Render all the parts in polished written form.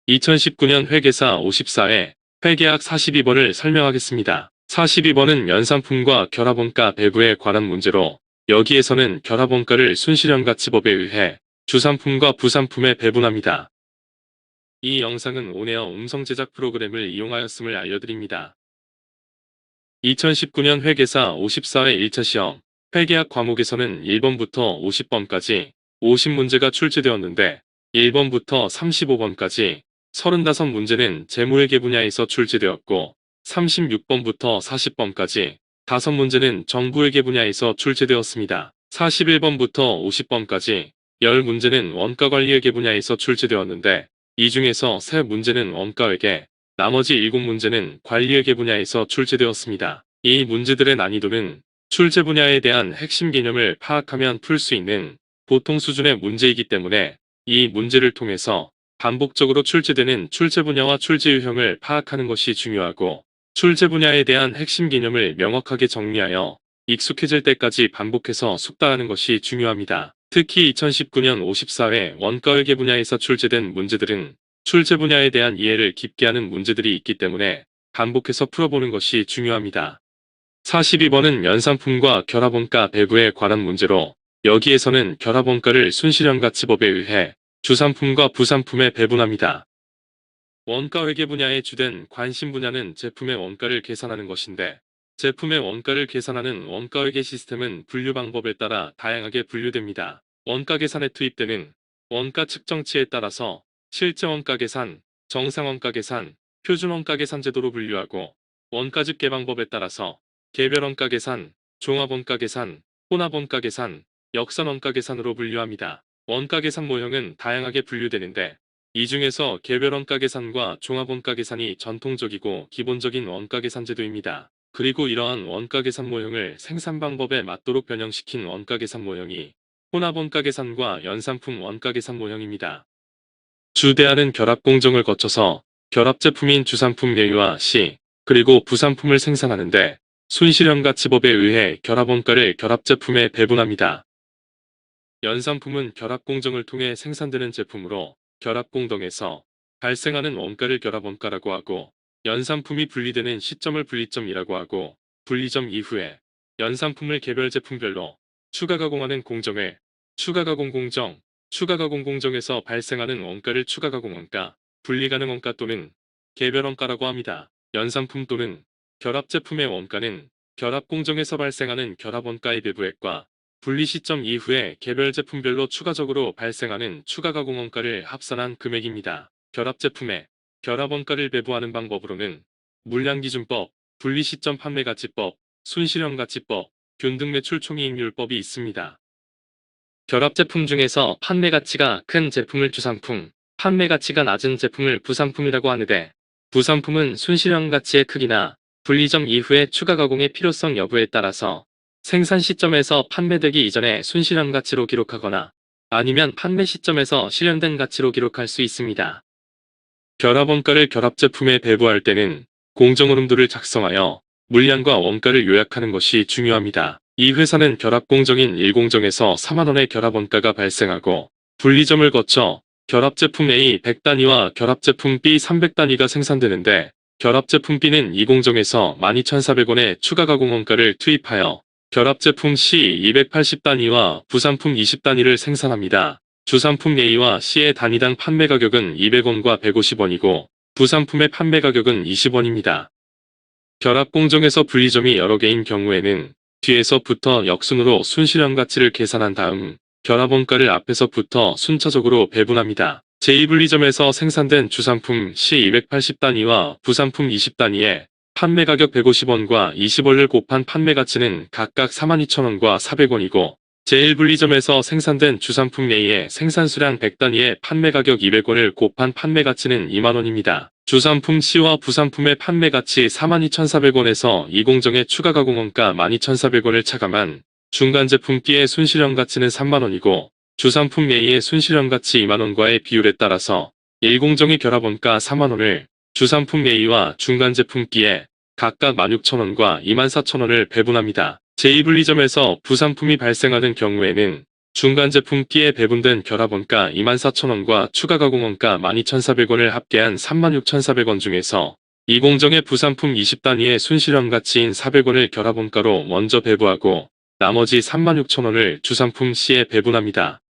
2019년 회계사 54회 회계학 42번을 설명하겠습니다. 42번은 연산품과 결합원가 배분에 관한 문제로 여기에서는 결합원가를 순실현가치법에 의해 주산품과 부산품에 배분합니다. 이 영상은 온에어 음성 제작 프로그램을 이용하였음을 알려드립니다. 2019년 회계사 54회 1차 시험 회계학 과목에서는 1번부터 50번까지 50문제가 출제되었는데 1번부터 35번까지 35문제는 재무회계 분야에서 출제되었고 36번부터 40번까지 5문제는 정부회계 분야에서 출제되었습니다. 41번부터 50번까지 10문제는 원가관리회계 분야에서 출제되었는데 이 중에서 3문제는 원가회계, 나머지 7문제는 관리회계 분야에서 출제되었습니다. 이 문제들의 난이도는 출제 분야에 대한 핵심 개념을 파악하면 풀 수 있는 보통 수준의 문제이기 때문에 이 문제를 통해서 반복적으로 출제되는 출제 분야와 출제 유형을 파악하는 것이 중요하고 출제 분야에 대한 핵심 개념을 명확하게 정리하여 익숙해질 때까지 반복해서 숙달하는 것이 중요합니다. 특히 2019년 54회 원가회계 분야에서 출제된 문제들은 출제 분야에 대한 이해를 깊게 하는 문제들이 있기 때문에 반복해서 풀어보는 것이 중요합니다. 42번은 연산품과 결합원가 배분에 관한 문제로 여기에서는 결합원가를 순실현가치법에 의해 주산품과 부산품에 배분합니다. 원가회계 분야의 주된 관심 분야는 제품의 원가를 계산하는 것인데 제품의 원가를 계산하는 원가회계 시스템은 분류 방법에 따라 다양하게 분류됩니다. 원가 계산에 투입되는 원가 측정치에 따라서 실제 원가 계산, 정상 원가 계산, 표준 원가 계산 제도로 분류하고 원가 집계 방법에 따라서 개별 원가 계산, 종합 원가 계산, 혼합 원가 계산, 역산 원가 계산으로 분류합니다. 원가 계산 모형은 다양하게 분류되는데 이 중에서 개별 원가 계산과 종합 원가 계산이 전통적이고 기본적인 원가 계산 제도입니다. 그리고 이러한 원가 계산 모형을 생산 방법에 맞도록 변형시킨 원가 계산 모형이 혼합 원가 계산과 연산품 원가 계산 모형입니다. 주대하는 결합 공정을 거쳐서 결합 제품인 주산품 A와 C, 그리고 부산품을 생산하는데 순실현가치법에 의해 결합원가를 결합 제품에 배분합니다. 연산품은 결합 공정을 통해 생산되는 제품으로 결합 공정에서 발생하는 원가를 결합원가라고 하고 연산품이 분리되는 시점을 분리점이라고 하고 분리점 이후에 연산품을 개별 제품별로 추가 가공하는 공정을 추가 가공 공정, 추가 가공 공정에서 발생하는 원가를 추가 가공 원가, 분리 가능 원가 또는 개별 원가라고 합니다. 연산품 또는 결합 제품의 원가는 결합 공정에서 발생하는 결합 원가의 배부액과 분리 시점 이후에 개별 제품별로 추가적으로 발생하는 추가 가공 원가를 합산한 금액입니다. 결합 제품의 결합 원가를 배부하는 방법으로는 물량기준법, 분리 시점 판매가치법, 순실현가치법, 균등 매출 총이익률법이 있습니다. 결합 제품 중에서 판매 가치가 큰 제품을 주산품, 판매 가치가 낮은 제품을 부산품이라고 하는데 부산품은 순실현 가치의 크기나 분리점 이후에 추가 가공의 필요성 여부에 따라서 생산 시점에서 판매되기 이전에 순실현 가치로 기록하거나 아니면 판매 시점에서 실현된 가치로 기록할 수 있습니다. 결합 원가를 결합 제품에 배부할 때는 공정 흐름도를 작성하여 물량과 원가를 요약하는 것이 중요합니다. 이 회사는 결합 공정인 1공정에서 4만원의 결합 원가가 발생하고 분리점을 거쳐 결합 제품 A 100단위와 결합 제품 B 300단위가 생산되는데 결합 제품 B는 2공정에서 12,400원의 추가 가공 원가를 투입하여 결합 제품 C 280단위와 부산품 20단위를 생산합니다. 주산품 A와 C의 단위당 판매 가격은 200원과 150원이고 부산품의 판매 가격은 20원입니다. 결합 공정에서 분리점이 여러 개인 경우에는 뒤에서부터 역순으로 순실현 가치를 계산한 다음 결합 원가를 앞에서부터 순차적으로 배분합니다. 제2분리점에서 생산된 주산품 C 280단위와 부산품 20단위에 판매 가격 150원과 20원을 곱한 판매 가치는 각각 42,000원과 400원이고 제1분리점에서 생산된 주산품 A의 생산 수량 100단위에 판매 가격 200원을 곱한 판매 가치는 2만원입니다. 주산품 C와 부산품의 판매 가치 42,400원에서 2공정의 추가 가공 원가 12,400원을 차감한 중간 제품 B의 순실현 가치는 3만원이고 주산품 A의 순실현 가치 2만원과의 비율에 따라서 1공정의 결합 원가 4만원을 주산품 A와 중간 제품 B에 각각 16,000원과 24,000원을 배분합니다. 제2분리점에서 부산품이 발생하는 경우에는 중간 제품 B에 배분된 결합원가 24,000원과 추가 가공원가 12,400원을 합계한 36,400원 중에서 이 공정의 부산품 20단위의 순실현 가치인 400원을 결합원가로 먼저 배부하고 나머지 36,000원을 주산품 C에 배분합니다.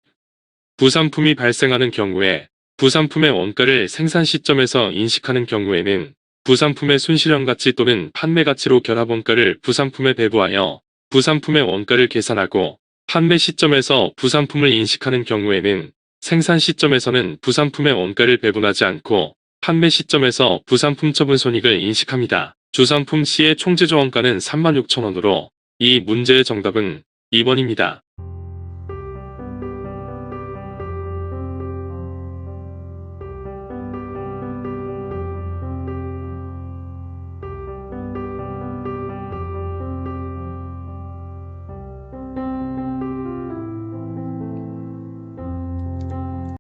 부산품이 발생하는 경우에 부산품의 원가를 생산 시점에서 인식하는 경우에는 부산품의 순실현 가치 또는 판매 가치로 결합원가를 부산품에 배부하여 부산품의 원가를 계산하고 판매 시점에서 부산품을 인식하는 경우에는 생산 시점에서는 부산품의 원가를 배분하지 않고 판매 시점에서 부산품 처분 손익을 인식합니다. 주산품 C의 총제조 원가는 36,000원으로 이 문제의 정답은 2번입니다.